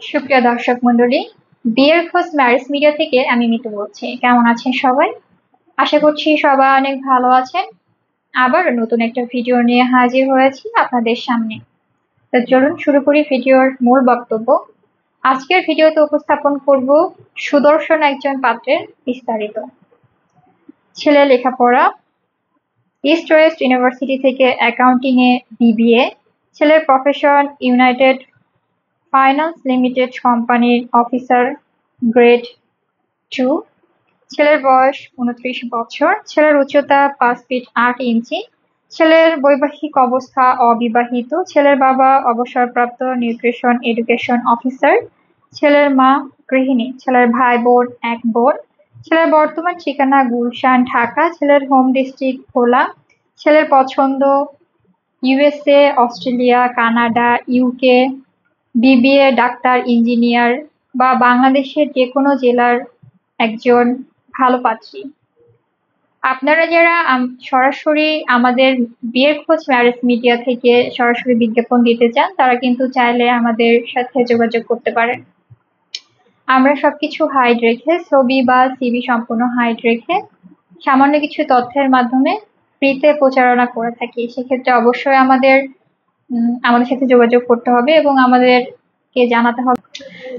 সুপ্রিয় দর্শক মন্ডলী, বিয়ের খোঁজ ম্যারেজ মিডিয়া থেকে আমি মিতু বলছি। কেমন আছেন সবাই? আশা করছি সবাই অনেক ভালো আছেন। আবার নতুন একটা ভিডিও নিয়ে হাজির হয়েছি আপনাদের সামনে। তো চলুন শুরু করি ভিডিওর মূল বক্তব্য। আজকের ভিডিওতে উপস্থাপন করব সুদর্শন একজন পাত্রের বিস্তারিত। ছেলে লেখাপড়া ইস্ট ওয়েস্ট ইউনিভার্সিটি থেকে অ্যাকাউন্টিং এ বিবিএ। ছেলের প্রফেশন ইউনাইটেড ফাইন্যান্স লিমিটেড কোম্পানির অফিসার, গ্রেড 2। ছেলের বয়স 29 বছর। ছেলের উচ্চতা 5 ফিট 8 ইঞ্চি। ছেলের বৈবাহিক অবস্থা অবিবাহিত। ছেলের বাবা অবসরপ্রাপ্ত নিউট্রিশন এডুকেশন অফিসার। ছেলের মা গৃহিণী। ছেলের ভাই বোন এক বোন। ছেলের বর্তমান ঠিকানা গুলশান, ঢাকা। ছেলের হোম ডিস্ট্রিক্ট ভোলা। ছেলের পছন্দ USA, Australia, Canada, UK. BBA, doctor, engineer বা বাংলাদেশের যে কোনো জেলার একজন ভালো পাত্রী। আপনারা যারা সরাসরি আমাদের বিয়ের খোঁজ ম্যারেজ মিডিয়া থেকে সরাসরি বিজ্ঞাপন দিতে চান, তারা কিন্তু চাইলে আমাদের সাথে যোগাযোগ করতে পারেন। আমরা সবকিছু হাইড রেখে, ছবি বা সিভি সম্পূর্ণ হাইড রেখে সামান্য কিছু তথ্যের মাধ্যমে ফ্রিতে প্রচারণা করে থাকি। সেক্ষেত্রে অবশ্যই আমাদের সাথে যোগাযোগ করতে হবে এবং আমাদেরকে জানাতে হবে।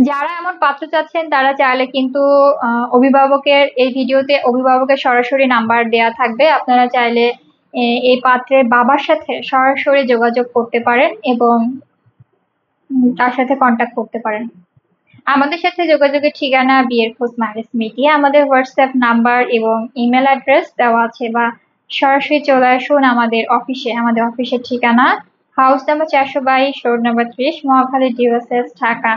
যারা এমন পাত্র চাচ্ছেন তারা চাইলে কিন্তু অভিভাবকের এই ভিডিওতে অভিভাবকের সরাসরি নাম্বার দেয়া থাকবে। আপনারা চাইলে এই পাত্রের বাবার সাথে সরাসরি যোগাযোগ করতে পারেন এবং তার সাথে কন্ট্যাক্ট করতে পারেন। আমাদের সাথে যোগাযোগের ঠিকানা বিয়ের খোঁজ ম্যারেজ মিডিয়া। আমাদের হোয়াটসঅ্যাপ নাম্বার এবং ইমেল অ্যাড্রেস দেওয়া আছে, বা সরাসরি চলে আসুন আমাদের অফিসে। আমাদের অফিসের ঠিকানা house number 422, road number 30, Mohakhali, ডিওএসএস, Dhaka.